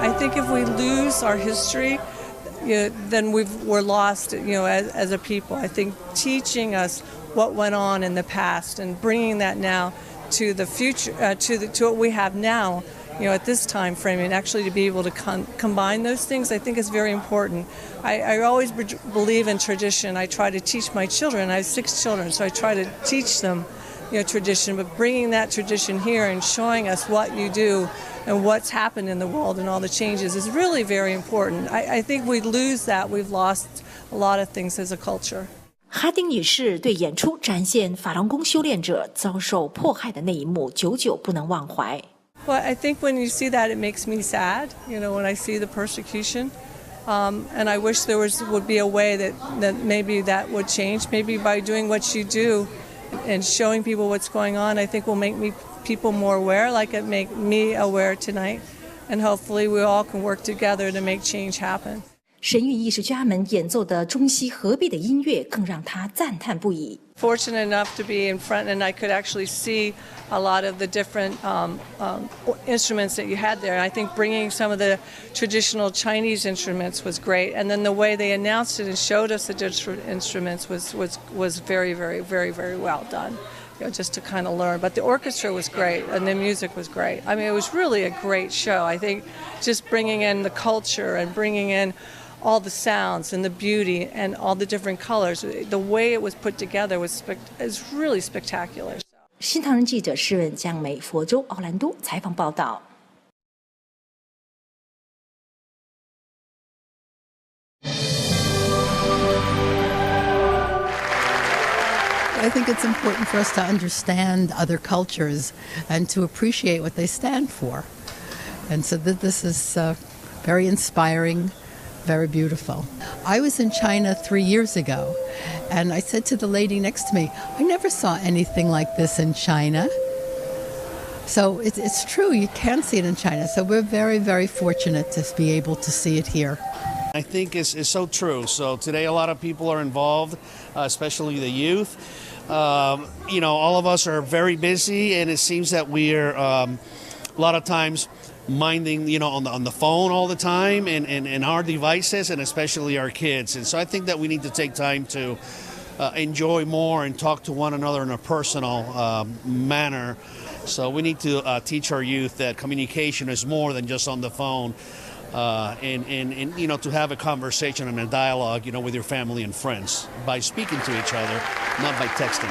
I think if we lose our history, then we're lost, as a people. I think teaching us what went on in the past and bringing that now to the future, to what we have now, at this time frame, and actually to be able to combine those things, I think is very important. I always believe in tradition. I try to teach my children. I have 6 children, so I try to teach them, tradition. But bringing that tradition here and showing us what you do and what's happened in the world and all the changes is really very important. I think we lose that. We've lost a lot of things as a culture. 哈丁女士对演出展现法轮功修炼者遭受迫害的那一幕久久不能忘怀。Well, I think when you see that, it makes me sad, when I see the persecution. And I wish there would be a way that maybe that would change. Maybe by doing what you do and showing people what's going on, I think will make people more aware, like it made me aware tonight. And hopefully we all can work together to make change happen. 神韵艺术家们演奏的中西合璧的音乐更让他赞叹不已。Fortunate enough to be in front, and I could actually see a lot of the different instruments that you had there. And I think bringing some of the traditional Chinese instruments was great. And then the way they announced it and showed us the different instruments was very, very, very, very well done. Just to kind of learn. But the orchestra was great, and the music was great. I mean, it was really a great show. I think just bringing in the culture and bringing in all the sounds and the beauty and all the different colors, the way it was put together is really spectacular. 新唐人记者施润江美佛州奥兰多采访报道。I think it's important for us to understand other cultures and to appreciate what they stand for. And so this is very inspiring, very beautiful. I was in China 3 years ago, and I said to the lady next to me, I never saw anything like this in China. So it's true, you can see it in China. So we're very, very fortunate to be able to see it here. I think it's so true. So today a lot of people are involved, especially the youth. All of us are very busy, and it seems that we're a lot of times minding, on the phone all the time and our devices, and especially our kids. And so I think that we need to take time to enjoy more and talk to one another in a personal manner. So we need to teach our youth that communication is more than just on the phone. And to have a conversation and a dialogue, with your family and friends by speaking to each other, not by texting.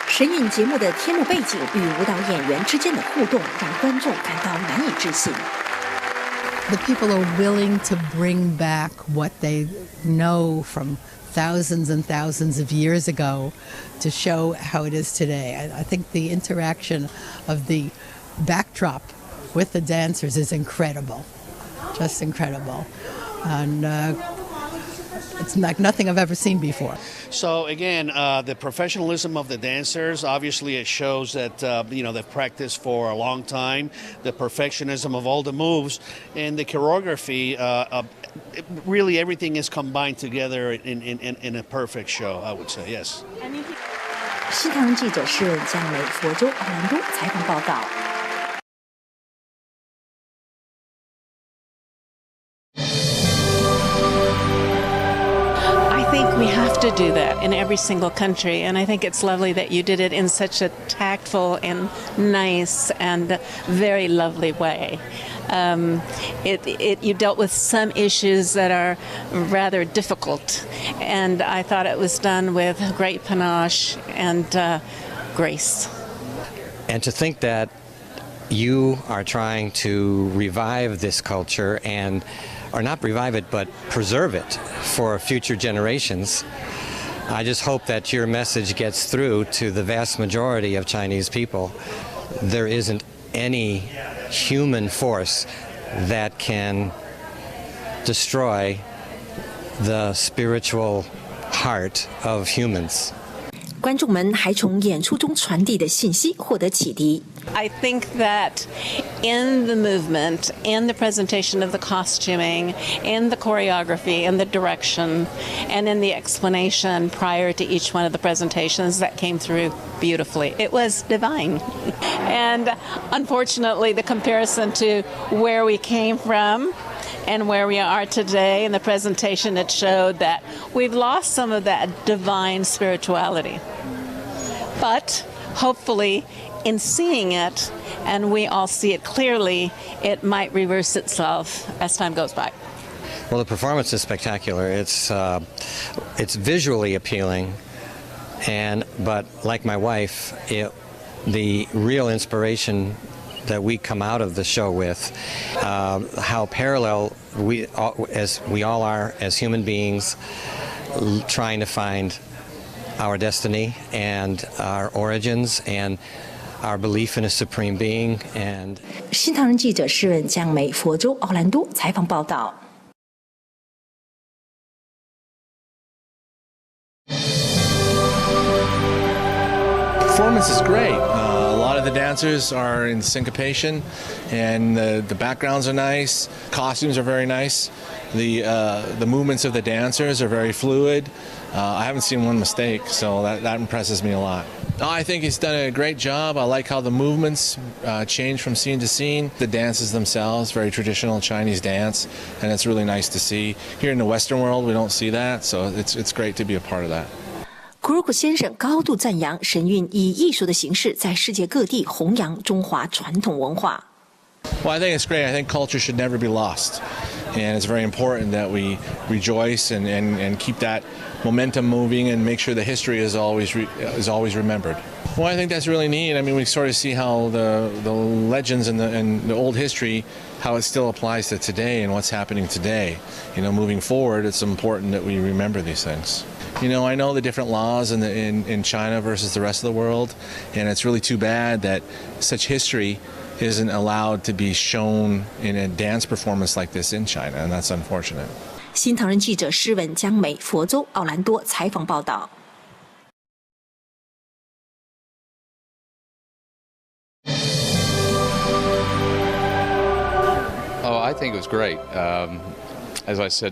神韵节目的天幕背景与舞蹈演员之间的互动，让观众感到难以置信。The people are willing to bring back what they know from thousands and thousands of years ago to show how it is today. I think the interaction of the backdrop with the dancers is incredible. Just incredible. And it's like nothing I've ever seen before. So again, the professionalism of the dancers, obviously it shows that, they've practiced for a long time, the perfectionism of all the moves, and the choreography, really everything is combined together in a perfect show, I would say, yes. 新唐人记者施润江美佛州奥兰多采访报道。We have to do that in every single country, and I think it's lovely that you did it in such a tactful and nice and very lovely way. You dealt with some issues that are rather difficult, and I thought it was done with great panache and grace. And to think that you are trying to revive this culture or not revive it, but preserve it for future generations. I just hope that your message gets through to the vast majority of Chinese people. There isn't any human force that can destroy the spiritual heart of humans. 观众们还从演出中传递的信息获得启迪。I think that in the movement, in the presentation of the costuming, in the choreography, in the direction, and in the explanation prior to each one of the presentations that came through beautifully. It was divine. And unfortunately, the comparison to where we came from and where we are today in the presentation, it showed that we've lost some of that divine spirituality. But hopefully, in seeing it, and we all see it clearly, it might reverse itself as time goes by. Well, the performance is spectacular. It's visually appealing, but like my wife, the real inspiration that we come out of the show with, how parallel we all are as human beings, trying to find our destiny and our origins and our belief in a supreme being. And 新唐人记者施文江美佛州奥兰多采访报道。Performance is great. A lot of the dancers are in syncopation, and the backgrounds are nice. Costumes are very nice. The movements of the dancers are very fluid. I haven't seen one mistake, so that impresses me a lot. I think he's done a great job. I like how the movements change from scene to scene. The dances themselves, very traditional Chinese dance, and it's really nice to see. Here in the Western world, we don't see that, so it's great to be a part of that. 库鲁克先生高度赞扬神韵以艺术的形式在世界各地弘扬中华传统文化。Well, I think it's great. I think culture should never be lost. And it's very important that we rejoice and keep that momentum moving and make sure the history is always remembered. Well, I think that's really neat. I mean, we sort of see how the legends and the old history, how it still applies to today and what's happening today. Moving forward, it's important that we remember these things. I know the different laws in China versus the rest of the world, and it's really too bad that such history isn't allowed to be shown in a dance performance like this in China, and that's unfortunate. 新唐人记者施文江美佛州奥兰多采访报道。Oh, I think it was great. As I said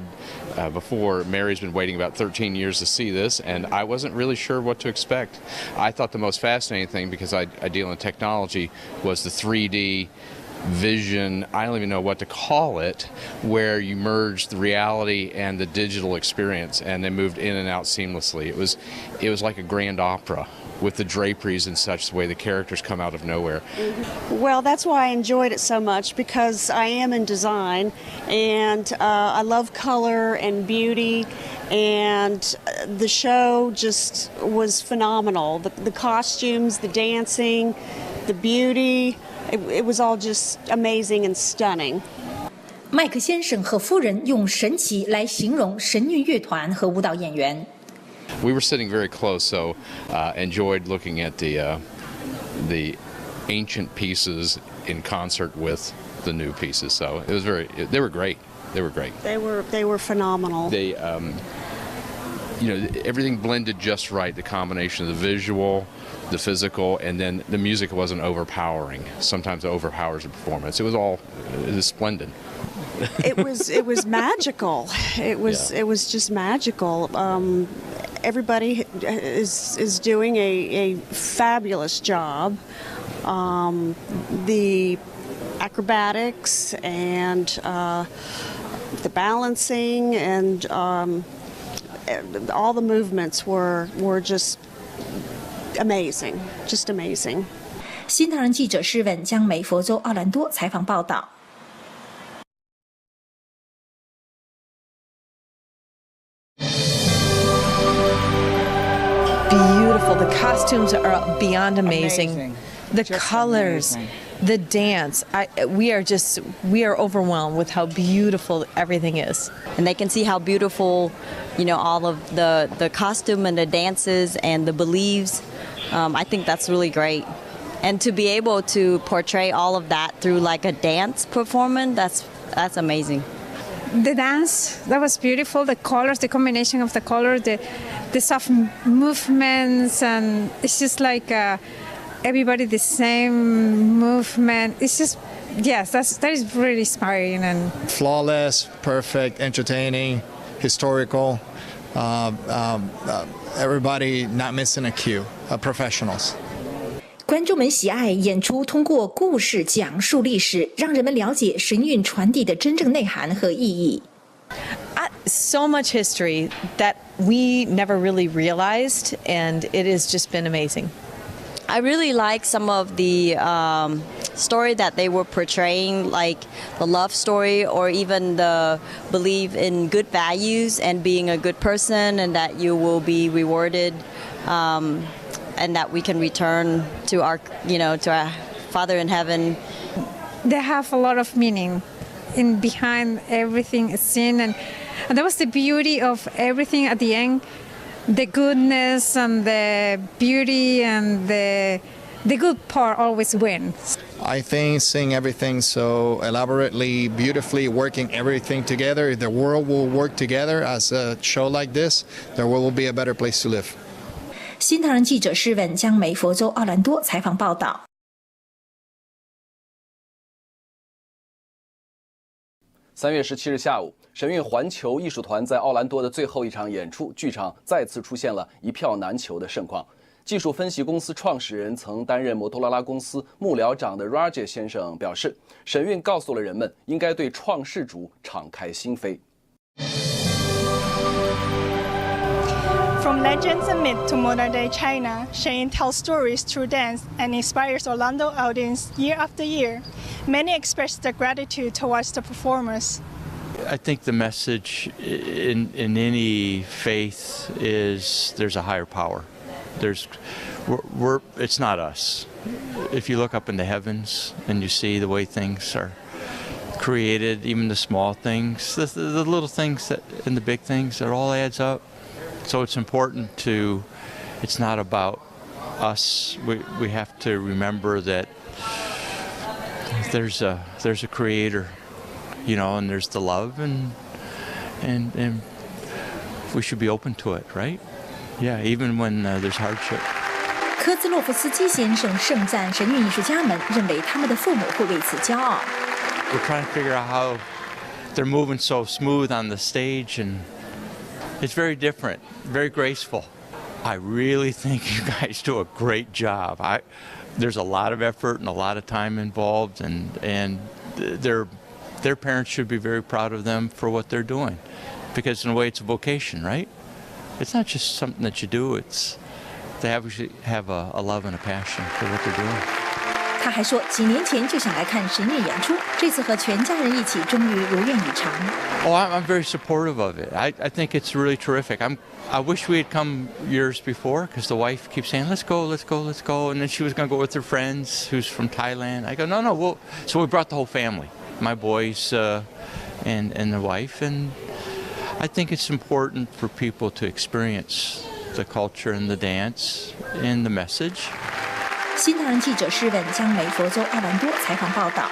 before, Mary's been waiting about 13 years to see this, and I wasn't really sure what to expect. I thought the most fascinating thing, because I deal in technology, was the 3D vision, I don't even know what to call it, where you merged the reality and the digital experience, and they moved in and out seamlessly. It was like a grand opera, with the draperies and such, the way the characters come out of nowhere. Well, that's why I enjoyed it so much, because I am in design, and I love color and beauty, and the show just was phenomenal. The costumes, the dancing, the beauty, it was all just amazing and stunning. 麦克先生和夫人用神奇来形容神韵乐团和舞蹈演员。We were sitting very close, so enjoyed looking at the ancient pieces in concert with the new pieces. So it was they were great. They were great. They were phenomenal. They everything blended just right. The combination of the visual, the physical, and then the music wasn't overpowering. Sometimes it overpowers the performance. It was splendid. It was magical. It was just magical. Everybody is doing a fabulous job. The acrobatics and the balancing and all the movements were just amazing, just amazing. 新唐人记者施文江美佛州奥兰多采访报道。Beautiful. The costumes are beyond amazing. The just colors, amazing. The dance. We are overwhelmed with how beautiful everything is. And they can see how beautiful, all of the costume and the dances and the beliefs. I think that's really great. And to be able to portray all of that through like a dance performance, that's amazing. The dance, that was beautiful. The colors, the combination of the colors, the soft movements, and it's just like everybody the same movement. It's just, yes, that is really inspiring and flawless, perfect, entertaining, historical. Everybody not missing a cue. Professionals. 观众们喜爱演出通过故事讲述历史，让人们了解神韵传递的真正内涵和意义。So much history that we never really realized, and it has just been amazing. I really like some of the story that they were portraying, like the love story or even the belief in good values and being a good person and that you will be rewarded and that we can return to our, to our Father in heaven. They have a lot of meaning in behind everything seen, and that was the beauty of everything at the end. The goodness and the beauty and the good part always wins. I think seeing everything so elaborately, beautifully, working everything together, the world will work together as a show like this, the world will be a better place to live. 新唐人记者施文江美佛州奥兰多采访报道。3月17日下午，神韵环球艺术团在奥兰多的最后一场演出，剧场再次出现了一票难求的盛况。技术分析公司创始人、曾担任摩托罗拉公司幕僚长的 Roger 先生表示，神韵告诉了人们应该对创世主敞开心扉。From legends and myth to modern-day China, Shane tells stories through dance and inspires Orlando audience year after year. Many express their gratitude towards the performers. I think the message in any faith is there's a higher power. It's not us. If you look up in the heavens and you see the way things are created, even the small things, the little things and the big things, it all adds up. So it's important it's not about us. We have to remember that there's a creator, and there's the love and we should be open to it, right? Yeah, even when there's hardship. 科兹洛夫斯基先生盛赞神韵艺术家们，认为他们的父母会为此骄傲。We're trying to figure out how they're moving so smooth on the stage, and it's very different, very graceful. I really think you guys do a great job. There's a lot of effort and a lot of time involved, and their parents should be very proud of them for what they're doing, because in a way it's a vocation, right? It's not just something that you do. They actually have a love and a passion for what they're doing. 他还说，几年前就想来看神韵演出，这次和全家人一起，终于如愿以偿。Oh, I'm very supportive of it. I think it's really terrific. I wish we had come years before, because the wife keeps saying, "Let's go, let's go, let's go," and then she was going to go with her friends, who's from Thailand. I go, "No." So we brought the whole family, my boys and the wife, and I think it's important for people to experience the culture and the dance and the message. 新唐人记者施文江美佛州奥兰多采访报道。